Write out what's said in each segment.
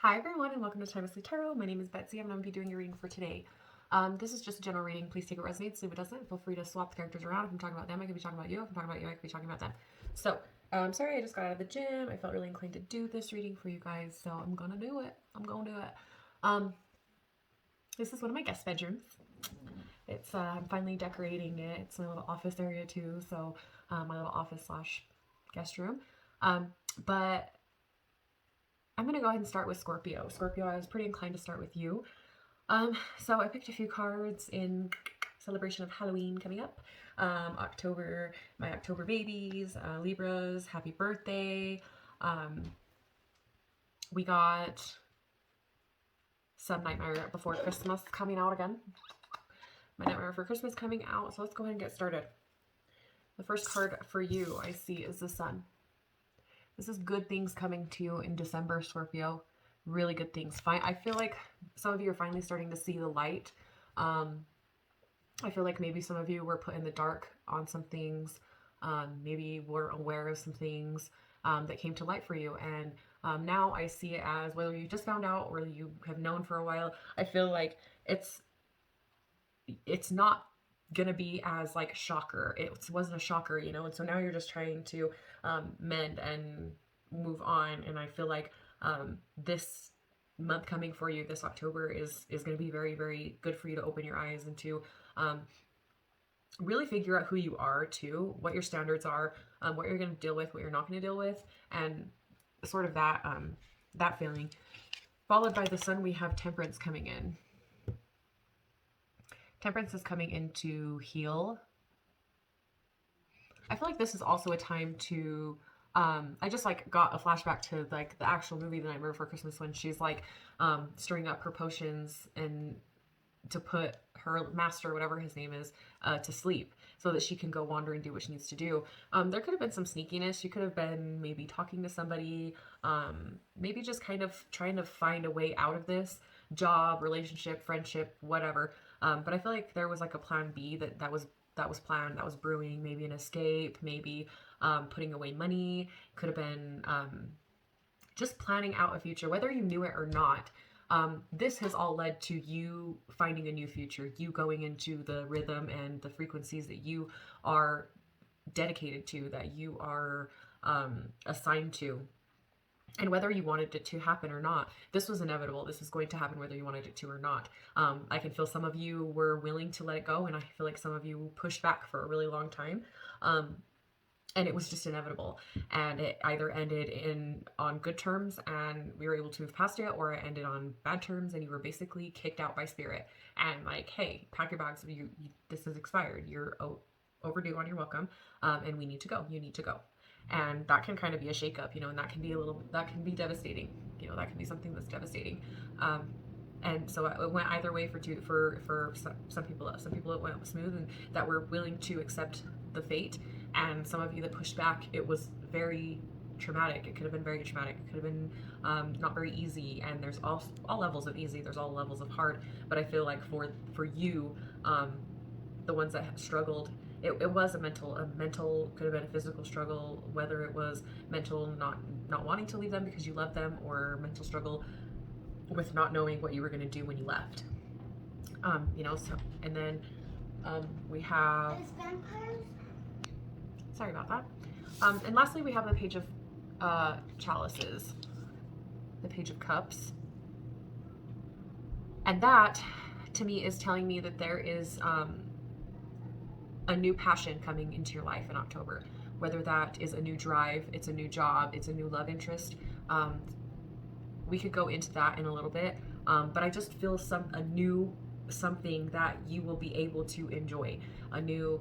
Hi everyone and welcome to Timelessly Tarot. My name is Betsy. I'm going to be doing your reading for today. This is just a general reading. Please take it resonates. Leave it doesn't. Feel free to swap the characters around. If I'm talking about them, I could be talking about you. If I'm talking about you, I could be talking about them. So, sorry, I just got out of the gym. I felt really inclined to do this reading for you guys, so I'm going to do it. This is one of my guest bedrooms. It's I'm finally decorating it. It's my little office area too, so my little office slash guest room. But I'm going to go ahead and start with Scorpio. Scorpio, I was pretty inclined to start with you. So I picked a few cards in celebration of Halloween coming up. October, my October babies, Libras, happy birthday. We got some Nightmare Before Christmas coming out again. My Nightmare Before Christmas coming out. So let's go ahead and get started. The first card for you I see is the Sun. This is good things coming to you in December, Scorpio. Really good things. I feel like some of you are finally starting to see the light. I feel like maybe some of you were put in the dark on some things. Maybe were aware of some things that came to light for you. And now I see it as whether you just found out or you have known for a while. I feel like it's not gonna be as like shocker. It wasn't a shocker, you know, and so now you're just trying to mend and move on. And I feel like this month coming for you, this October, is going to be very, very good for you to open your eyes and to really figure out who you are too, what your standards are, what you're going to deal with, what you're not going to deal with, and sort of that that feeling. Followed by the Sun, we have Temperance coming in. Temperance is coming in to heal. I feel like this is also a time to I just like got a flashback to like the actual movie The Nightmare Before Christmas when she's like stirring up her potions and to put her master, whatever his name is, to sleep so that she can go wander and do what she needs to do. There could have been some sneakiness. She could have been maybe talking to somebody, maybe just kind of trying to find a way out of this job, relationship, friendship, whatever. But I feel like there was like a plan B that was planned, that was brewing, maybe an escape, maybe putting away money. Could have been just planning out a future, whether you knew it or not. This has all led to you finding a new future, you going into the rhythm and the frequencies that you are dedicated to, that you are assigned to. And whether you wanted it to happen or not, this was inevitable. This was going to happen whether you wanted it to or not. I can feel some of you were willing to let it go, and I feel like some of you pushed back for a really long time. And it was just inevitable. And it either ended on good terms and we were able to move past it, or it ended on bad terms and you were basically kicked out by spirit. And like, hey, pack your bags. This is expired. You're overdue on your welcome. And we need to go. You need to go. And that can kind of be a shakeup, you know, and that can be devastating. You know, that can be something that's devastating. And so it went either way for some people. Some people it went smooth and that were willing to accept the fate. And some of you that pushed back, it was very traumatic. It could have been very traumatic. It could have been not very easy. And there's all levels of easy. There's all levels of hard. But I feel like for you, the ones that have struggled, it was a mental, could have been a physical struggle, whether it was mental not wanting to leave them because you love them, or mental struggle with not knowing what you were going to do when you left. You know, so, and then we have, sorry about that. And lastly, we have the Page of Chalices, the Page of Cups. And that, to me, is telling me that there is a new passion coming into your life in October. Whether that is a new drive, it's a new job, it's a new love interest. We could go into that in a little bit, but I just feel something that you will be able to enjoy. A new,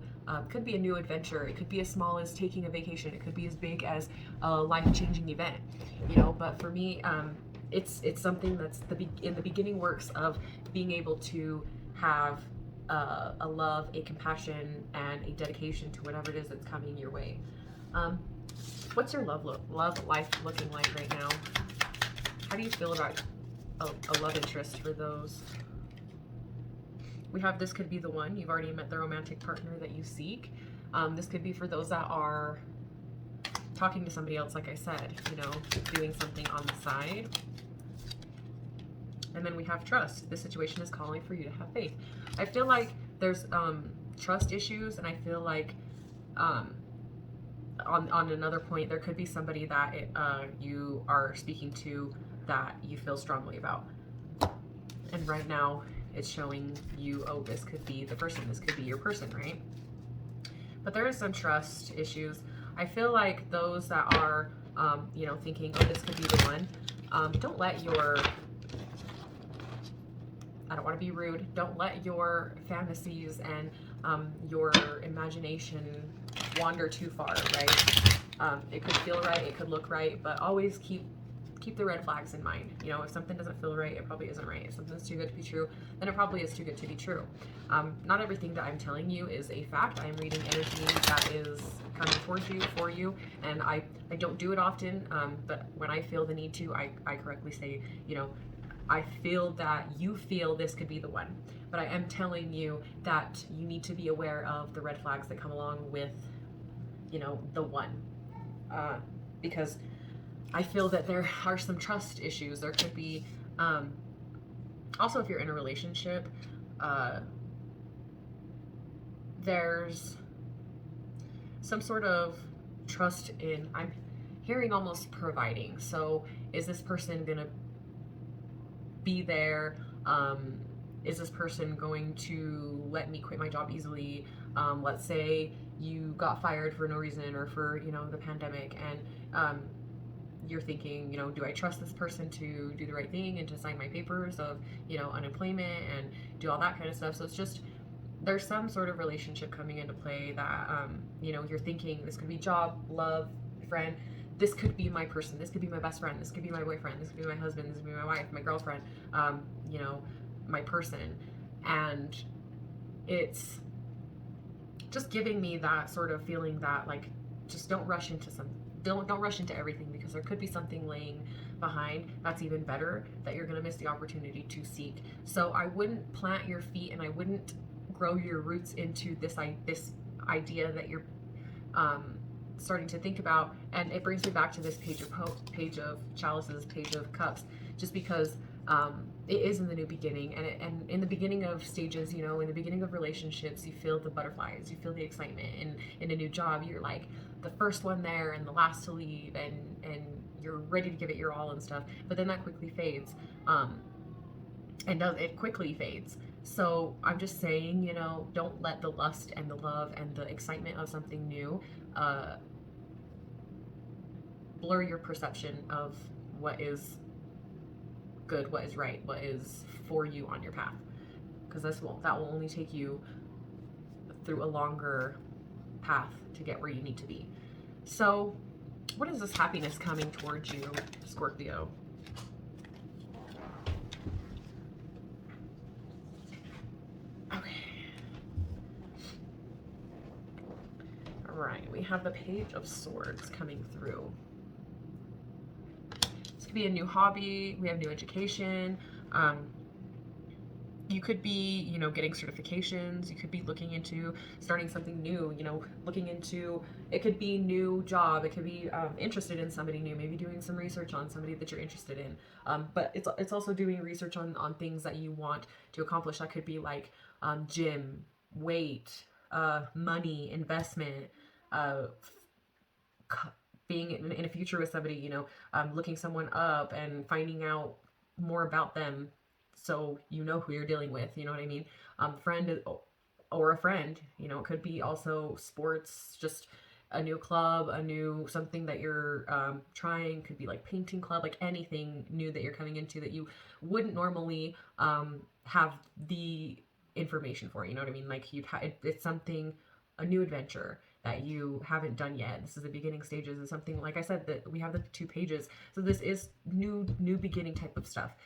could be a new adventure. It could be as small as taking a vacation. It could be as big as a life-changing event, you know. But for me, it's something that's in the beginning works of being able to have a love, a compassion, and a dedication to whatever it is that's coming your way. What's your love life looking like right now? How do you feel about a love interest for those? We have, this could be the one. You've already met the romantic partner that you seek. This could be for those that are talking to somebody else, like I said, you know, doing something on the side. And then we have trust. This situation is calling for you to have faith. I feel like there's trust issues, and I feel like um, on another point, there could be somebody that you are speaking to that you feel strongly about. And right now, it's showing you, oh, this could be the person. This could be your person, right? But there is some trust issues. I feel like those that are, thinking, oh, this could be the one, don't let your, I don't want to be rude, don't let your fantasies and your imagination wander too far, right? It could feel right, it could look right, but always keep the red flags in mind. If something doesn't feel right, it probably isn't right. If something's too good to be true, then it probably is too good to be true. Not everything that I'm telling you is a fact. I'm reading energy that is coming towards you, for you, and I don't do it often, but when I feel the need to, I correctly say, I feel that you feel this could be the one. But I am telling you that you need to be aware of the red flags that come along with, the one. Because I feel that there are some trust issues. There could be, also if you're in a relationship, there's some sort of trust in, I'm hearing almost providing. So is this person going to be there? Is this person going to let me quit my job easily? Let's say you got fired for no reason, or for, the pandemic, and you're thinking, do I trust this person to do the right thing and to sign my papers of, unemployment and do all that kind of stuff. So it's just, there's some sort of relationship coming into play that, you're thinking this could be job, love, friend. This could be my person. This could be my best friend. This could be my boyfriend. This could be my husband. This could be my wife, my girlfriend, my person. And it's just giving me that sort of feeling that, like, just don't rush into don't rush into everything, because there could be something laying behind that's even better that you're going to miss the opportunity to seek. So I wouldn't plant your feet, and I wouldn't grow your roots into this idea that you're starting to think about. And it brings me back to this page of chalices, page of cups, just because it is in the new beginning, and in the beginning of stages, in the beginning of relationships, you feel the butterflies, you feel the excitement. And in a new job, you're like the first one there and the last to leave, and you're ready to give it your all and stuff. But then that quickly fades, it quickly fades. So I'm just saying, don't let the lust and the love and the excitement of something new blur your perception of what is good, what is right, what is for you on your path, because that will only take you through a longer path to get where you need to be. So what is this happiness coming towards you, Scorpio? Okay. All right, we have the Page of Swords coming through. Could be a new hobby. We have new education. You could be, getting certifications. You could be looking into starting something new. Looking into, it could be new job. It could be interested in somebody new. Maybe doing some research on somebody that you're interested in. But it's also doing research on things that you want to accomplish. That could be like gym, weight, money, investment, being in a future with somebody, looking someone up and finding out more about them, so you know who you're dealing with, you know what I mean? Friend or a friend, it could be also sports, just a new club, a new something that you're trying. Could be like painting club, like anything new that you're coming into that you wouldn't normally have the information for, you know what I mean? Like it's something, a new adventure that you haven't done yet. This is the beginning stages of something, like I said, that we have the 2 pages. So this is new beginning type of stuff.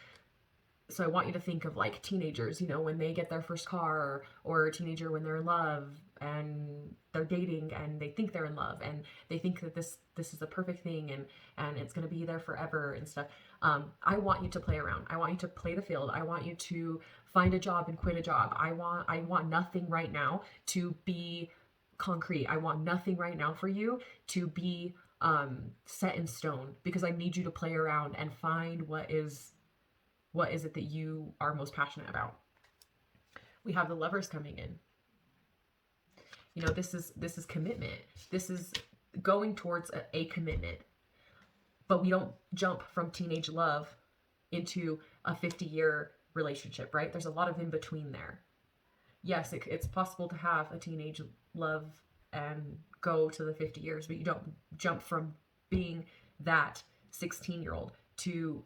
So I want you to think of like teenagers, when they get their first car, or a teenager when they're in love and they're dating and they think they're in love and they think that this is the perfect thing and it's going to be there forever and stuff. I want you to play around. I want you to play the field. I want you to find a job and quit a job. I want nothing right now to be concrete. I want nothing right now for you to be set in stone, because I need you to play around and find what is What is it that you are most passionate about? We have the Lovers coming in. You know, this is commitment. This is going towards a commitment. But we don't jump from teenage love into a 50-year relationship, right? There's a lot of in between there. Yes, it's possible to have a teenage love and go to the 50 years, but you don't jump from being that 16-year-old to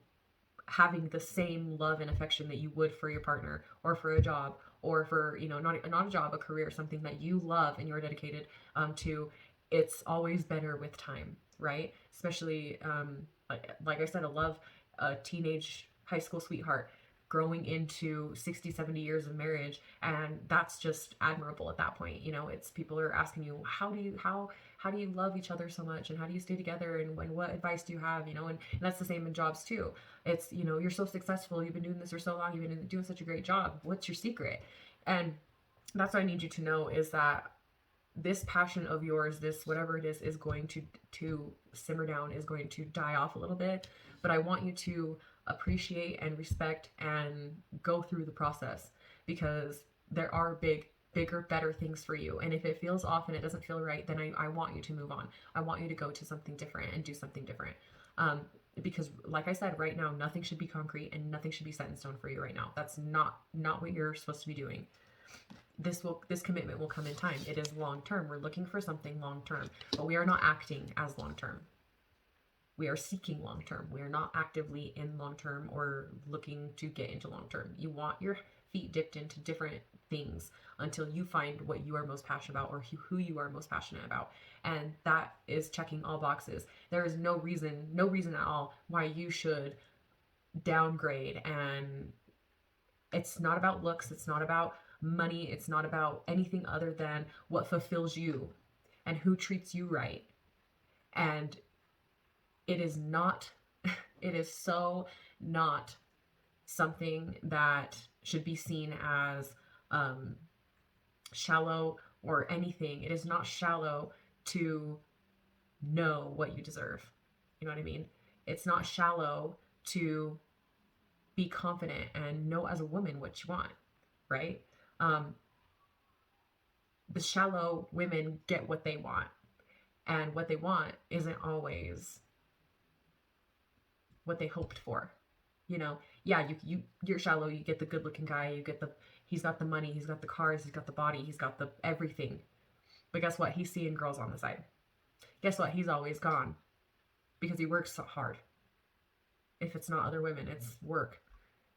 having the same love and affection that you would for your partner or for a job or for, you know, not a job, a career, something that you love and you're dedicated to. It's always better with time, right? Especially like I said, a teenage high school sweetheart growing into 60, 70 years of marriage, and that's just admirable at that point. You know, it's people are asking you, how do you love each other so much, and how do you stay together, and what advice do you have, you know? And that's the same in jobs too. It's, you know, you're so successful, you've been doing this for so long, you've been doing such a great job, what's your secret? And that's what I need you to know, is that this passion of yours, this whatever it is going to simmer down, is going to die off a little bit. But I want you to appreciate and respect and go through the process, because there are bigger, better things for you. And if it feels off and it doesn't feel right, then I want you to move on. I want you to go to something different and do something different. Because like I said, right now, nothing should be concrete and nothing should be set in stone for you right now. That's not what you're supposed to be doing. This commitment will come in time. It is long term. We're looking for something long term, but we are not acting as long term. We are seeking long term. We are not actively in long term or looking to get into long term. You want your feet dipped into different things until you find what you are most passionate about, or who you are most passionate about. And that is checking all boxes. There is no reason at all why you should downgrade. And it's not about looks. It's not about money. It's not about anything other than what fulfills you and who treats you right. And it is not, it is so not something that should be seen as shallow or anything. It is not shallow to know what you deserve. You know what I mean? It's not shallow to be confident and know as a woman what you want, right? The shallow women get what they want, and what they want isn't always what they hoped for. You know, yeah, you're shallow, you get the good looking guy, he's got the money, he's got the cars, he's got the body, he's got the everything. But guess what? He's seeing girls on the side. Guess what? He's always gone because he works so hard. If it's not other women, it's work.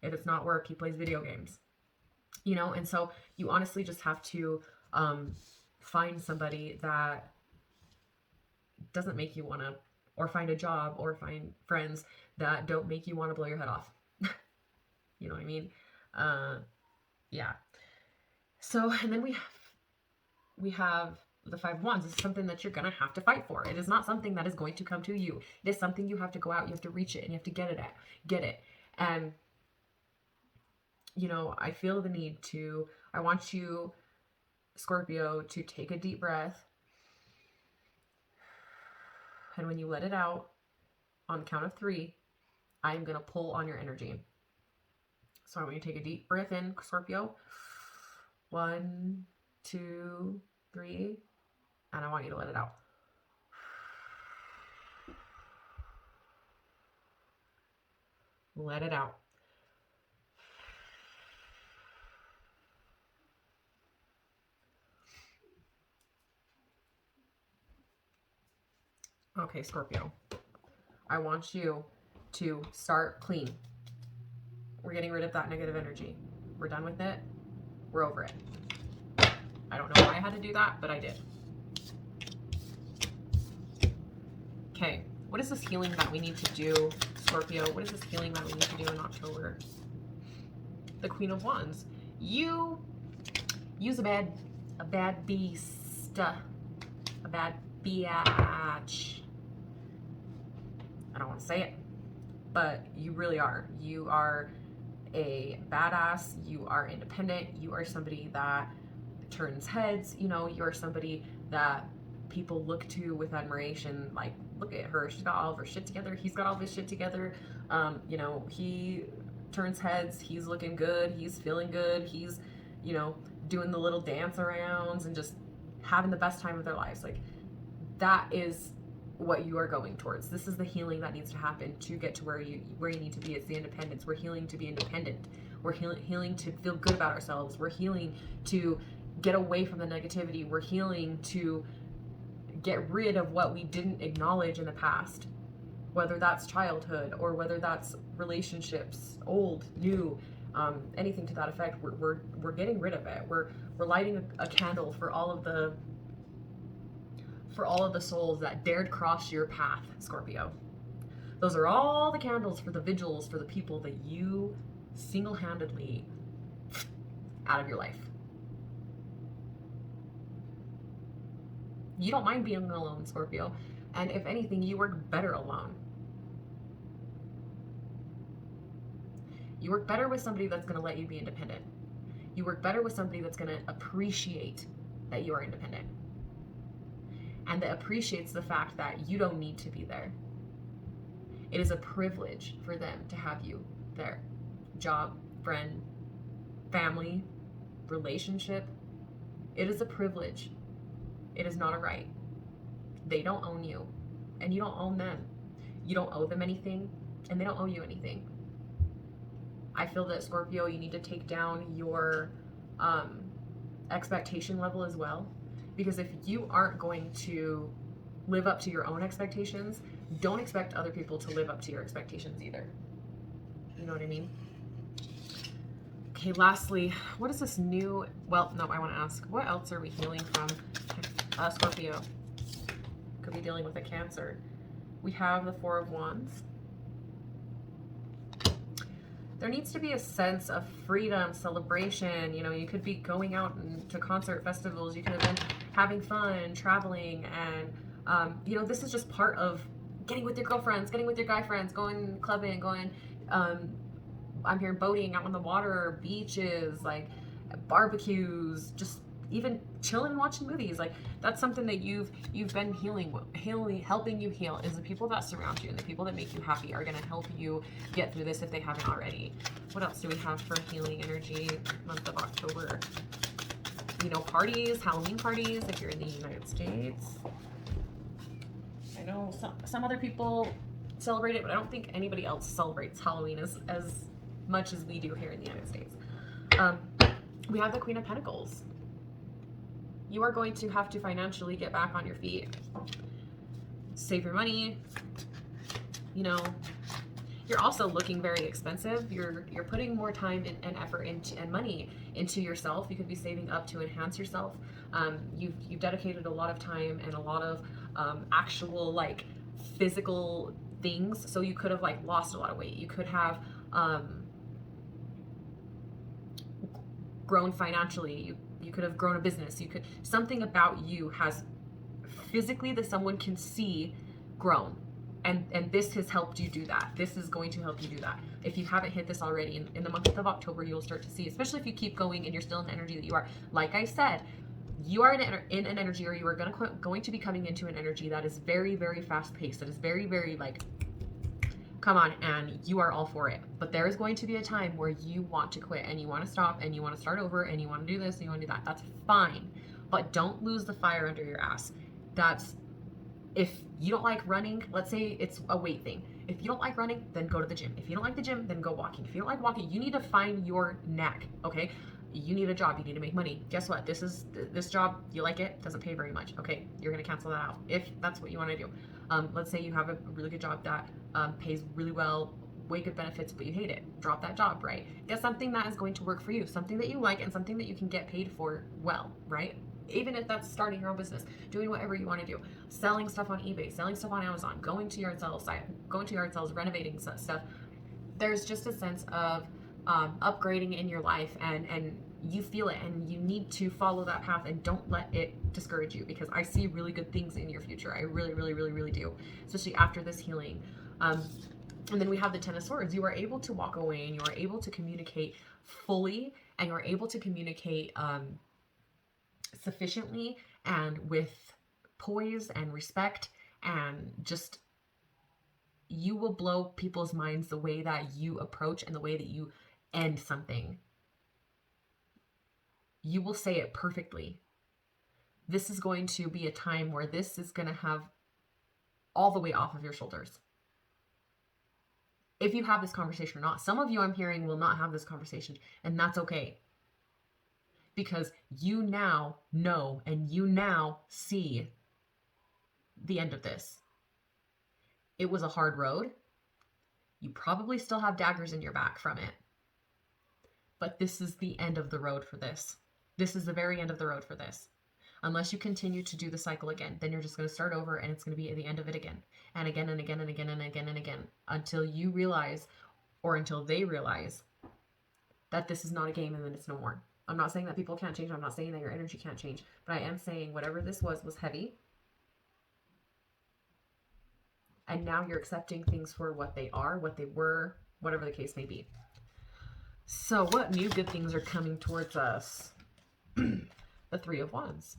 If it's not work, he plays video games. You know, and so you honestly just have to find somebody that doesn't make you want to, or find a job, or find friends that don't make you want to blow your head off. You know what I mean? Yeah. So, and then we have the 5 of Wands. This is something that you're going to have to fight for. It is not something that is going to come to you. It is something you have to go out, you have to reach it, and you have to get it. And, you know, I feel the need to, I want you, Scorpio, to take a deep breath. And when you let it out, on the count of 3, I am going to pull on your energy. So I want you to take a deep breath in, Scorpio. 1, 2, 3. And I want you to let it out. Let it out. Okay, Scorpio. I want you to start clean. We're getting rid of that negative energy. We're done with it. We're over it. I don't know why I had to do that, but I did. Okay, what is this healing that we need to do, Scorpio? What is this healing that we need to do in October? The Queen of Wands. You use a bad beast. A bad biatch. I don't want to say it, but you really are. You are a badass. You are independent. You are somebody that turns heads. You know, you're somebody that people look to with admiration. Like, look at her. She's got all of her shit together. He's got all of his shit together. You know, he turns heads. He's looking good. He's feeling good. He's, you know, doing the little dance arounds and just having the best time of their lives. Like, that is what you are going towards. This is the healing that needs to happen to get to where you need to be. It's the independence. We're healing to be independent. We're healing to feel good about ourselves. We're healing to get away from the negativity. We're healing to get rid of what we didn't acknowledge in the past, whether that's childhood or whether that's relationships, old, new, anything to that effect. We're getting rid of it. We're lighting a candle for all of the souls that dared cross your path, Scorpio. Those are all the candles for the vigils for the people that you single-handedly out of your life. You don't mind being alone, Scorpio. And if anything, you work better alone. You work better with somebody that's going to let you be independent. You work better with somebody that's going to appreciate that you are independent. And that appreciates the fact that you don't need to be there. It is a privilege for them to have you there. Job, friend, family, relationship. It is a privilege. It is not a right. They don't own you, and you don't own them. You don't owe them anything, and they don't owe you anything. I feel that, Scorpio, you need to take down your expectation level as well, because if you aren't going to live up to your own expectations, don't expect other people to live up to your expectations either. You know what I mean? Okay, lastly, what is this new... Well, no, I want to ask, what else are we healing from? Scorpio. Could be dealing with a Cancer. We have the Four of Wands. There needs to be a sense of freedom, celebration. You know, you could be going out to concert festivals. You could have been having fun, traveling, and, you know, this is just part of getting with your girlfriends, getting with your guy friends, going clubbing, going, I'm here boating out on the water, beaches, like barbecues, just even chilling and watching movies. Like, that's something that you've been healing, helping you heal, is the people that surround you and the people that make you happy are going to help you get through this if they haven't already. What else do we have for healing energy month of October? You know, parties, Halloween parties if you're in the United States. I know some other people celebrate it, but I don't think anybody else celebrates Halloween as much as we do here in the United States. We have the Queen of Pentacles. You are going to have to financially get back on your feet. Save your money. You know, you're also looking very expensive. You're putting more time and effort and money into yourself. You could be saving up to enhance yourself. You've dedicated a lot of time and a lot of actual, like, physical things. So you could have, like, lost a lot of weight. You could have grown financially. You could have grown a business. Something about you has physically, that someone can see, grown. And this has helped you do that. This is going to help you do that. If you haven't hit this already, in the month of October, you'll start to see, especially if you keep going and you're still in the energy that you are. Like I said, you are in an energy, or you are going to be coming into an energy that is very, very fast paced, that is very, very, like, come on, and you are all for it. But there is going to be a time where you want to quit and you want to stop and you want to start over and you want to do this and you want to do that. That's fine. But don't lose the fire under your ass. If you don't like running, let's say it's a weight thing. If you don't like running, then go to the gym. If you don't like the gym, then go walking. If you don't like walking, you need to find your knack, okay? You need a job. You need to make money. Guess what? This job, you like it, doesn't pay very much. Okay, you're going to cancel that out if that's what you want to do. Let's say you have a really good job that pays really well, way good benefits, but you hate it. Drop that job, right? Get something that is going to work for you, something that you like and something that you can get paid for well, right? Even if that's starting your own business, doing whatever you want to do, selling stuff on eBay, selling stuff on Amazon, going to yard sales, renovating stuff. There's just a sense of upgrading in your life, and you feel it, and you need to follow that path, and don't let it discourage you, because I see really good things in your future. I really, really, really, really do, especially after this healing. And then we have the Ten of Swords. You are able to walk away, and you are able to communicate fully, and you are able to communicate sufficiently and with poise and respect, and just you will blow people's minds the way that you approach and the way that you end something. You will say it perfectly. This is going to be a time where this is going to have all the weight off of your shoulders. If you have this conversation or not. Some of you I'm hearing will not have this conversation, and that's okay. Because you now know and you now see the end of this. It was a hard road. You probably still have daggers in your back from it. But this is the end of the road for this. This is the very end of the road for this. Unless you continue to do the cycle again, then you're just going to start over, and it's going to be at the end of it again. And again and again and again and again and again. Until you realize, or until they realize, that this is not a game and then it's no more. I'm not saying that people can't change. I'm not saying that your energy can't change. But I am saying whatever this was heavy. And now you're accepting things for what they are, what they were, whatever the case may be. So what new good things are coming towards us? The Three of Wands.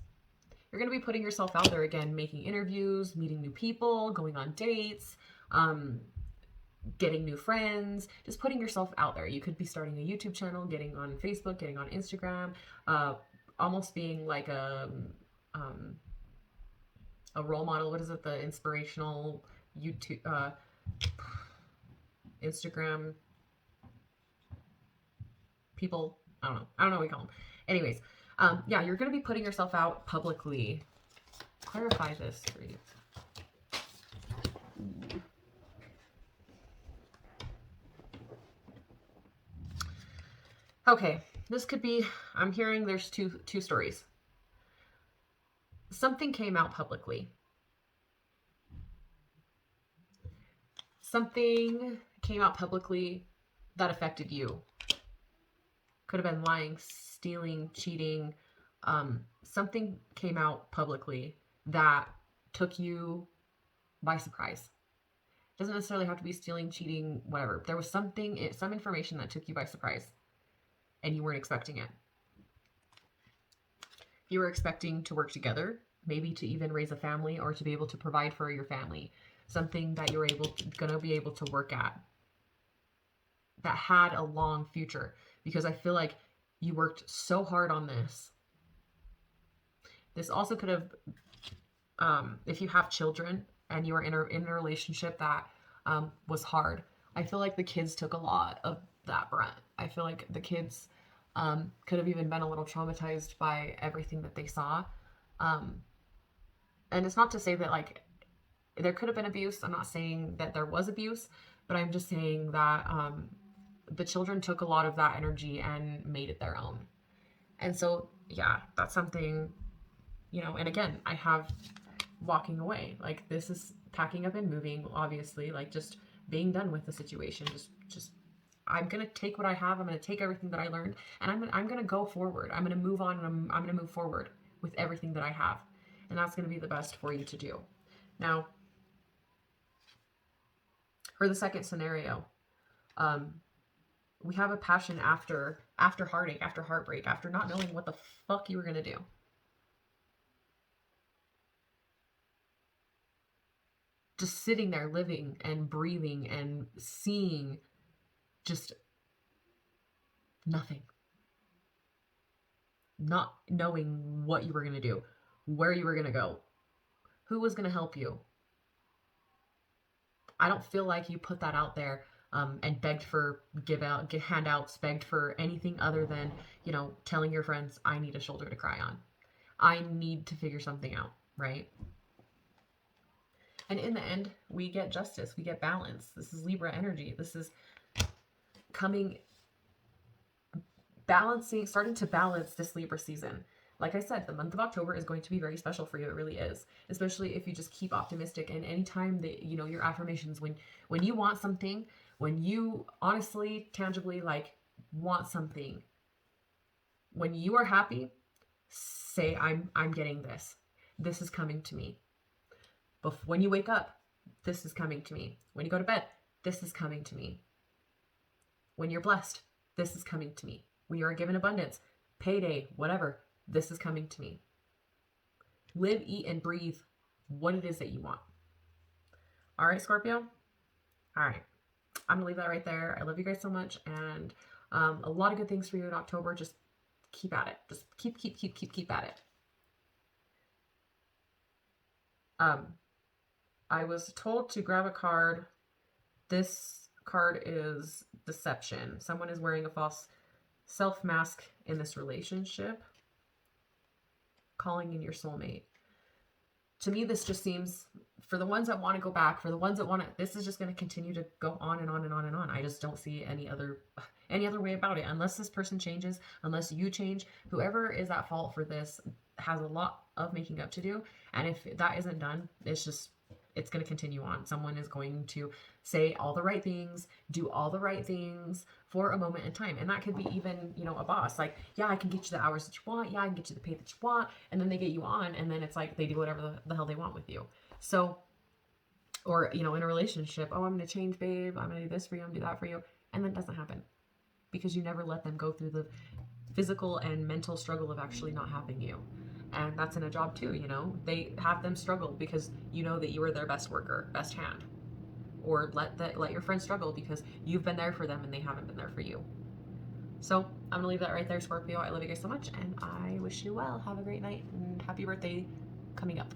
You're going to be putting yourself out there again, making interviews, meeting new people, going on dates, getting new friends, just putting yourself out there. You could be starting a YouTube channel, getting on Facebook, getting on Instagram, almost being like a role model. What is it? The inspirational YouTube, Instagram people. I don't know what we call them. Anyways, yeah, you're going to be putting yourself out publicly. Clarify this for you. Okay, this could be, I'm hearing there's two stories. Something came out publicly. Something came out publicly that affected you. Could have been lying, stealing, cheating. Something came out publicly that took you by surprise. It doesn't necessarily have to be stealing, cheating, whatever. There was some information that took you by surprise, and you weren't expecting it. You were expecting to work together, maybe to even raise a family or to be able to provide for your family. Something that you're gonna be able to work at that had a long future, because I feel like you worked so hard on this. This also could have, if you have children and you are in a relationship that was hard, I feel like the kids took a lot of that brunt. I feel like the kids could have even been a little traumatized by everything that they saw. And it's not to say that like there could have been abuse. I'm not saying that there was abuse, but I'm just saying that the children took a lot of that energy and made it their own. And so, yeah, that's something, and again, I have walking away. Like, this is packing up and moving, obviously, like just being done with the situation. Just I'm going to take what I have. I'm going to take everything that I learned, and I'm going to go forward. I'm going to move on, and I'm going to move forward with everything that I have. And that's going to be the best for you to do. Now, for the second scenario, we have a passion after heartache, after heartbreak, after not knowing what the fuck you were going to do. Just sitting there living and breathing and seeing just nothing. Not knowing what you were going to do, where you were going to go, who was going to help you. I don't feel like you put that out there and begged for handouts, begged for anything other than, telling your friends, I need a shoulder to cry on. I need to figure something out, right? And in the end, we get justice, we get balance. This is Libra energy. This is starting to balance this Libra season. Like I said, the month of October is going to be very special for you. It really is. Especially if you just keep optimistic, and anytime that, your affirmations, when you want something, when you honestly, tangibly, want something, when you are happy, say, I'm getting this. This is coming to me. But when you wake up, this is coming to me. When you go to bed, this is coming to me. When you're blessed, this is coming to me. When you are given abundance, payday, whatever, this is coming to me. Live, eat, and breathe what it is that you want. All right, Scorpio? All right. I'm gonna leave that right there. I love you guys so much, and a lot of good things for you in October. Just keep at it. Just keep at it. Um, I was told to grab a card. This card is deception. Someone is wearing a false self mask in this relationship, calling in your soulmate. To me, this just seems, for the ones that want to go back, for the ones that want to, this is just going to continue to go on and on and on and on. I just don't see any other way about it, unless this person changes, unless you change. Whoever is at fault for this has a lot of making up to do, and if that isn't done, it's going to continue on. Someone is going to say all the right things, do all the right things for a moment in time. And that could be even, a boss. Like, yeah, I can get you the hours that you want. Yeah, I can get you the pay that you want. And then they get you on, and then it's like they do whatever the hell they want with you. So, or, in a relationship, oh, I'm going to change, babe. I'm going to do this for you. I'm going to do that for you. And then it doesn't happen because you never let them go through the physical and mental struggle of actually not having you. And that's in a job too, they have them struggle because that you are their best worker, best hand. Or let your friends struggle because you've been there for them and they haven't been there for you. So I'm gonna leave that right there, Scorpio. I love you guys so much, and I wish you well. Have a great night and happy birthday coming up.